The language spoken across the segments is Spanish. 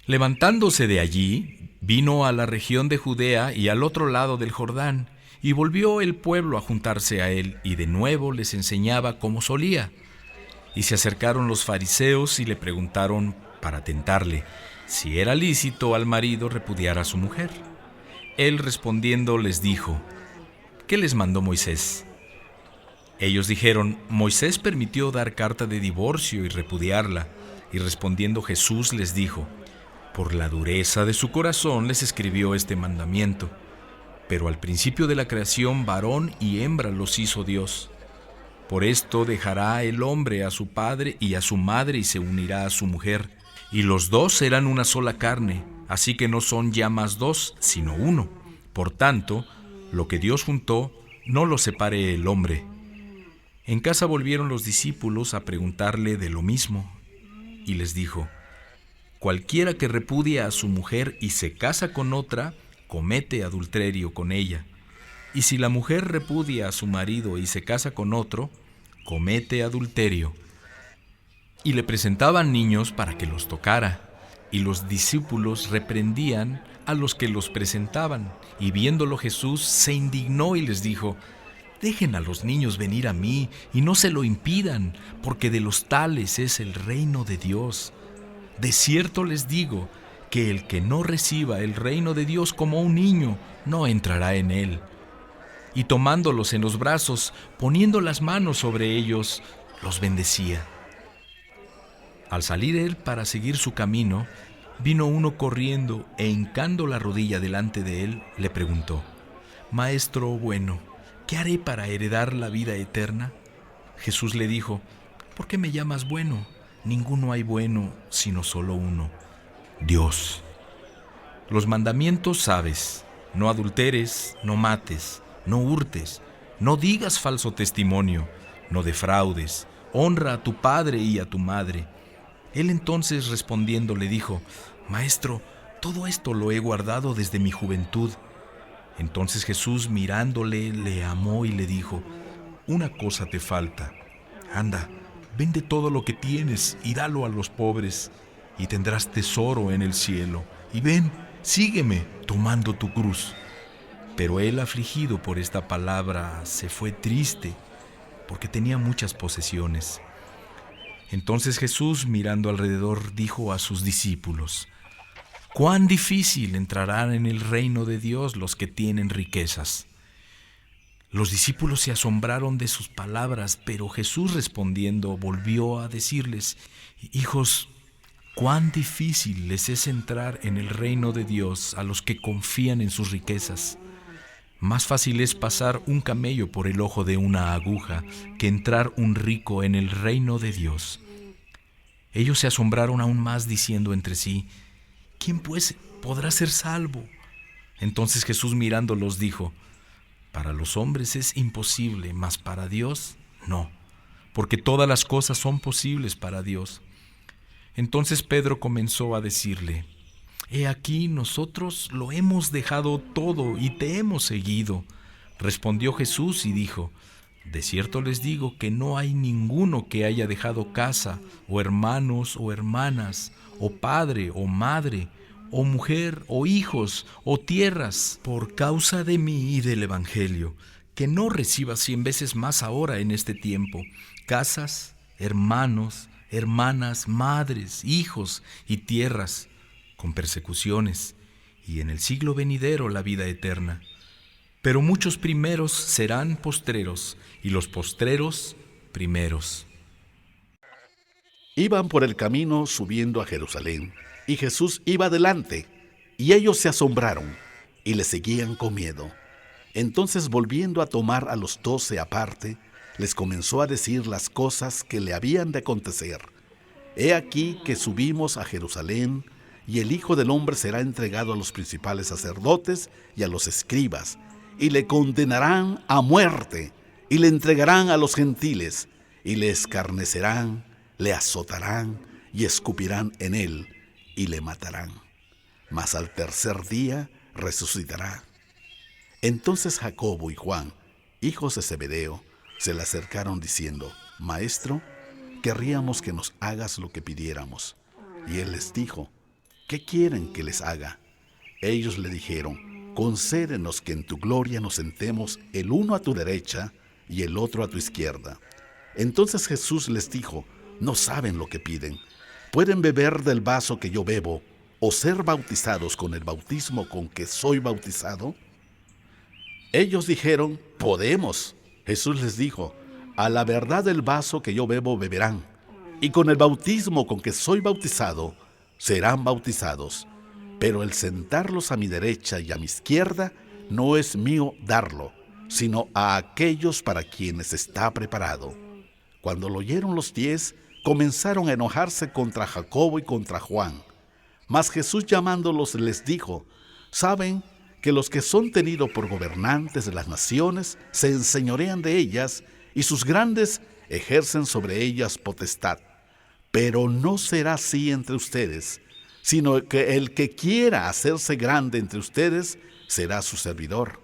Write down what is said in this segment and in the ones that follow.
Levantándose de allí, vino a la región de Judea y al otro lado del Jordán, y volvió el pueblo a juntarse a él, y de nuevo les enseñaba como solía. Y se acercaron los fariseos y le preguntaron para tentarle si era lícito al marido repudiar a su mujer. Él respondiendo les dijo: ¿Qué les mandó Moisés? Ellos dijeron: Moisés permitió dar carta de divorcio y repudiarla. Y respondiendo Jesús les dijo: por la dureza de su corazón les escribió este mandamiento. Pero al principio de la creación varón y hembra los hizo Dios. Por esto dejará el hombre a su padre y a su madre y se unirá a su mujer, y los dos serán una sola carne, así que no son ya más dos, sino uno. Por tanto, lo que Dios juntó, no lo separe el hombre. En casa volvieron los discípulos a preguntarle de lo mismo, y les dijo: cualquiera que repudia a su mujer y se casa con otra, comete adulterio con ella. Y si la mujer repudia a su marido y se casa con otro, comete adulterio. Y le presentaban niños para que los tocara. Y los discípulos reprendían a los que los presentaban. Y viéndolo Jesús se indignó y les dijo: dejen a los niños venir a mí y no se lo impidan, porque de los tales es el reino de Dios. De cierto les digo que el que no reciba el reino de Dios como un niño, no entrará en él. Y tomándolos en los brazos, poniendo las manos sobre ellos, los bendecía. Al salir él para seguir su camino, vino uno corriendo e hincando la rodilla delante de él, le preguntó: Maestro bueno, ¿qué haré para heredar la vida eterna? Jesús le dijo: ¿por qué me llamas bueno? Ninguno hay bueno, sino solo uno, Dios. Los mandamientos sabes: no adulteres, no mates, no hurtes, no digas falso testimonio, no defraudes, honra a tu padre y a tu madre. Él entonces respondiendo le dijo: Maestro, todo esto lo he guardado desde mi juventud. Entonces Jesús mirándole le amó y le dijo: una cosa te falta. Anda, vende todo lo que tienes y dalo a los pobres, y tendrás tesoro en el cielo. Y ven, sígueme, tomando tu cruz. Pero él, afligido por esta palabra, se fue triste, porque tenía muchas posesiones. Entonces Jesús, mirando alrededor, dijo a sus discípulos: cuán difícil entrarán en el reino de Dios los que tienen riquezas. Los discípulos se asombraron de sus palabras, pero Jesús respondiendo volvió a decirles: hijos, cuán difícil les es entrar en el reino de Dios a los que confían en sus riquezas. Más fácil es pasar un camello por el ojo de una aguja que entrar un rico en el reino de Dios. Ellos se asombraron aún más, diciendo entre sí: ¿quién pues podrá ser salvo? Entonces Jesús mirándolos dijo: para los hombres es imposible, mas para Dios no, porque todas las cosas son posibles para Dios. Entonces Pedro comenzó a decirle: he aquí, nosotros lo hemos dejado todo y te hemos seguido. Respondió Jesús y dijo: de cierto les digo que no hay ninguno que haya dejado casa, o hermanos, o hermanas, o padre, o madre, o mujer, o hijos, o tierras, por causa de mí y del Evangelio, que no reciba 100 veces más ahora en este tiempo, casas, hermanos, hermanas, madres, hijos y tierras, con persecuciones, y en el siglo venidero la vida eterna. Pero muchos primeros serán postreros, y los postreros primeros. Iban por el camino subiendo a Jerusalén, y Jesús iba adelante, y ellos se asombraron, y le seguían con miedo. Entonces, volviendo a tomar a los 12 aparte, les comenzó a decir las cosas que le habían de acontecer. He aquí que subimos a Jerusalén, y el Hijo del Hombre será entregado a los principales sacerdotes y a los escribas, y le condenarán a muerte, y le entregarán a los gentiles, y le escarnecerán, le azotarán, y escupirán en él, y le matarán. Mas al tercer día resucitará. Entonces Jacobo y Juan, hijos de Zebedeo, se le acercaron diciendo: Maestro, querríamos que nos hagas lo que pidiéramos. Y él les dijo: ¿qué quieren que les haga? Ellos le dijeron: concédenos que en tu gloria nos sentemos el uno a tu derecha y el otro a tu izquierda. Entonces Jesús les dijo: no saben lo que piden. ¿Pueden beber del vaso que yo bebo o ser bautizados con el bautismo con que soy bautizado? Ellos dijeron: podemos. Jesús les dijo: a la verdad del vaso que yo bebo beberán, y con el bautismo con que soy bautizado serán bautizados. Pero el sentarlos a mi derecha y a mi izquierda no es mío darlo, sino a aquellos para quienes está preparado. Cuando lo oyeron los 10, comenzaron a enojarse contra Jacobo y contra Juan. Mas Jesús, llamándolos, les dijo: saben que los que son tenidos por gobernantes de las naciones se enseñorean de ellas, y sus grandes ejercen sobre ellas potestad. Pero no será así entre ustedes, sino que el que quiera hacerse grande entre ustedes será su servidor.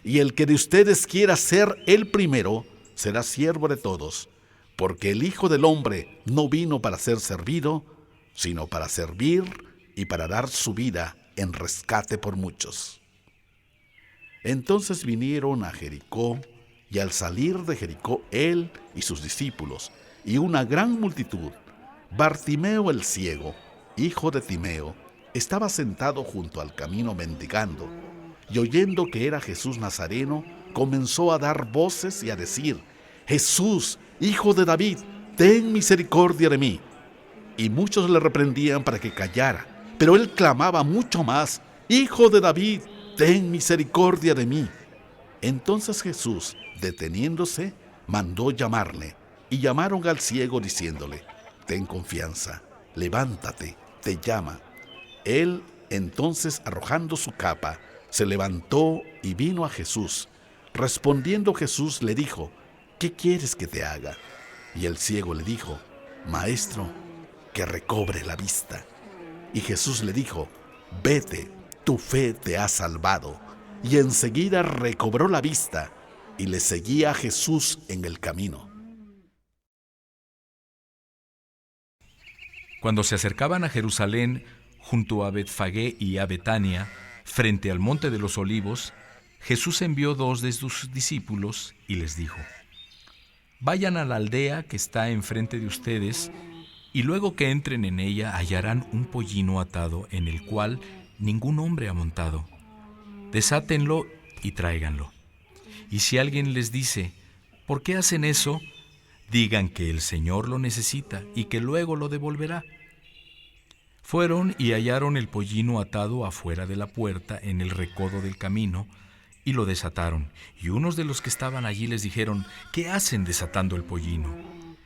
Y el que de ustedes quiera ser el primero será siervo de todos, porque el Hijo del Hombre no vino para ser servido, sino para servir y para dar su vida en rescate por muchos. Entonces vinieron a Jericó, y al salir de Jericó él y sus discípulos y una gran multitud, Bartimeo el ciego, hijo de Timeo, estaba sentado junto al camino mendigando, y oyendo que era Jesús Nazareno, comenzó a dar voces y a decir: Jesús, hijo de David, ten misericordia de mí. Y muchos le reprendían para que callara, pero él clamaba mucho más: Hijo de David, ten misericordia de mí. Entonces Jesús, deteniéndose, mandó llamarle, y llamaron al ciego diciéndole: ten confianza, levántate, te llama. Él entonces, arrojando su capa, se levantó y vino a Jesús. Respondiendo Jesús le dijo: ¿qué quieres que te haga? Y el ciego le dijo: Maestro, que recobre la vista. Y Jesús le dijo: vete, tu fe te ha salvado. Y enseguida recobró la vista y le seguía a Jesús en el camino. Cuando se acercaban a Jerusalén, junto a Betfagé y a Betania, frente al monte de los Olivos, Jesús envió 2 de sus discípulos y les dijo: vayan a la aldea que está enfrente de ustedes, y luego que entren en ella hallarán un pollino atado en el cual ningún hombre ha montado. Desátenlo y tráiganlo. Y si alguien les dice: ¿por qué hacen eso?, digan que el Señor lo necesita y que luego lo devolverá. Fueron y hallaron el pollino atado afuera de la puerta en el recodo del camino, y lo desataron. Y unos de los que estaban allí les dijeron: ¿qué hacen desatando el pollino?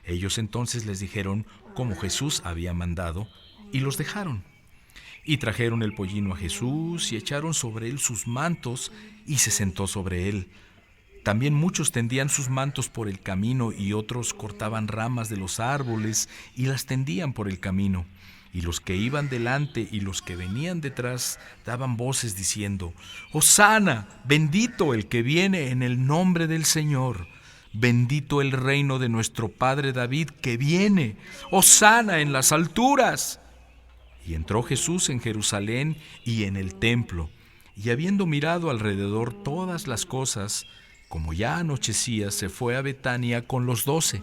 Ellos entonces les dijeron como Jesús había mandado, y los dejaron. Y trajeron el pollino a Jesús, y echaron sobre él sus mantos, y se sentó sobre él. También muchos tendían sus mantos por el camino, y otros cortaban ramas de los árboles y las tendían por el camino. Y los que iban delante y los que venían detrás daban voces diciendo: Hosana, bendito el que viene en el nombre del Señor. Bendito el reino de nuestro padre David que viene. Hosana en las alturas. Y entró Jesús en Jerusalén y en el templo, y habiendo mirado alrededor todas las cosas, como ya anochecía, se fue a Betania con los 12.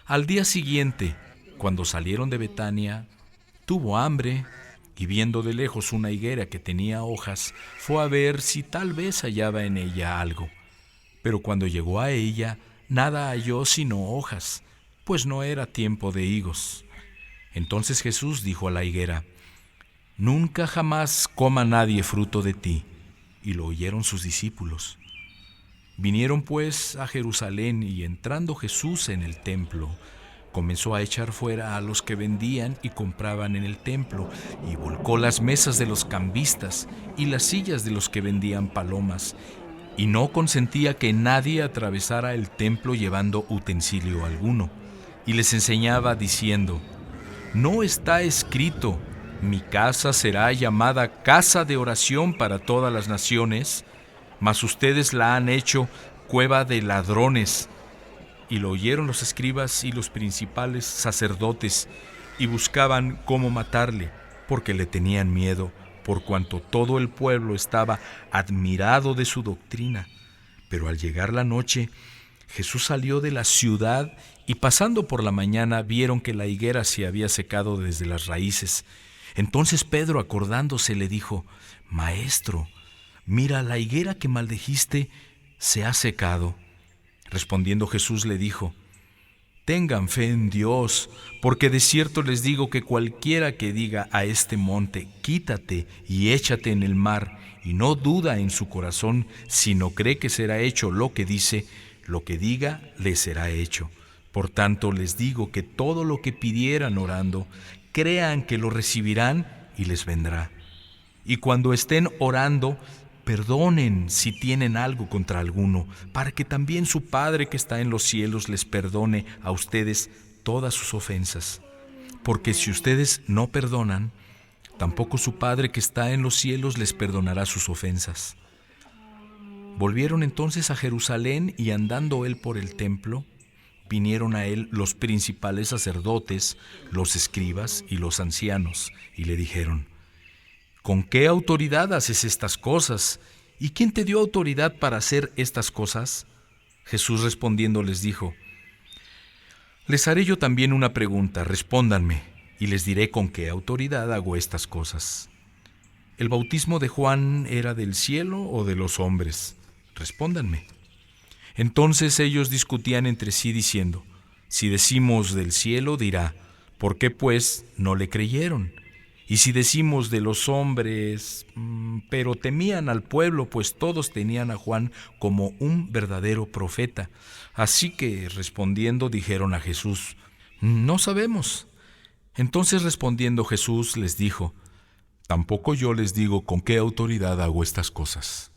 Al día siguiente, cuando salieron de Betania, tuvo hambre, y viendo de lejos una higuera que tenía hojas, fue a ver si tal vez hallaba en ella algo. Pero cuando llegó a ella, nada halló sino hojas, pues no era tiempo de higos. Entonces Jesús dijo a la higuera: nunca jamás coma nadie fruto de ti. Y lo oyeron sus discípulos. Vinieron pues a Jerusalén, y entrando Jesús en el templo, comenzó a echar fuera a los que vendían y compraban en el templo, y volcó las mesas de los cambistas y las sillas de los que vendían palomas, y no consentía que nadie atravesara el templo llevando utensilio alguno. Y les enseñaba diciendo: ¿no está escrito: mi casa será llamada casa de oración para todas las naciones? Mas ustedes la han hecho cueva de ladrones. Y lo oyeron los escribas y los principales sacerdotes, y buscaban cómo matarle, porque le tenían miedo, por cuanto todo el pueblo estaba admirado de su doctrina. Pero al llegar la noche, Jesús salió de la ciudad y pasando por la mañana vieron que la higuera se había secado desde las raíces. Entonces Pedro, acordándose, le dijo: Maestro, mira, la higuera que maldijiste se ha secado. Respondiendo Jesús le dijo: Tengan fe en Dios, porque de cierto les digo que cualquiera que diga a este monte: quítate y échate en el mar, y no duda en su corazón, sino cree que será hecho lo que dice, lo que diga le será hecho. Por tanto les digo que todo lo que pidieran orando, crean que lo recibirán y les vendrá. Y cuando estén orando, perdonen si tienen algo contra alguno, para que también su Padre que está en los cielos les perdone a ustedes todas sus ofensas. Porque si ustedes no perdonan, tampoco su Padre que está en los cielos les perdonará sus ofensas. Volvieron entonces a Jerusalén y andando él por el templo, vinieron a él los principales sacerdotes, los escribas y los ancianos, y le dijeron: ¿Con qué autoridad haces estas cosas? ¿Y quién te dio autoridad para hacer estas cosas? Jesús respondiendo les dijo: Les haré yo también una pregunta, respóndanme, y les diré con qué autoridad hago estas cosas. ¿El bautismo de Juan era del cielo o de los hombres? Respóndanme. Entonces ellos discutían entre sí diciendo: Si decimos del cielo, dirá: ¿por qué pues no le creyeron? Y si decimos de los hombres, pero temían al pueblo, pues todos tenían a Juan como un verdadero profeta. Así que respondiendo dijeron a Jesús: No sabemos. Entonces respondiendo Jesús les dijo: Tampoco yo les digo con qué autoridad hago estas cosas.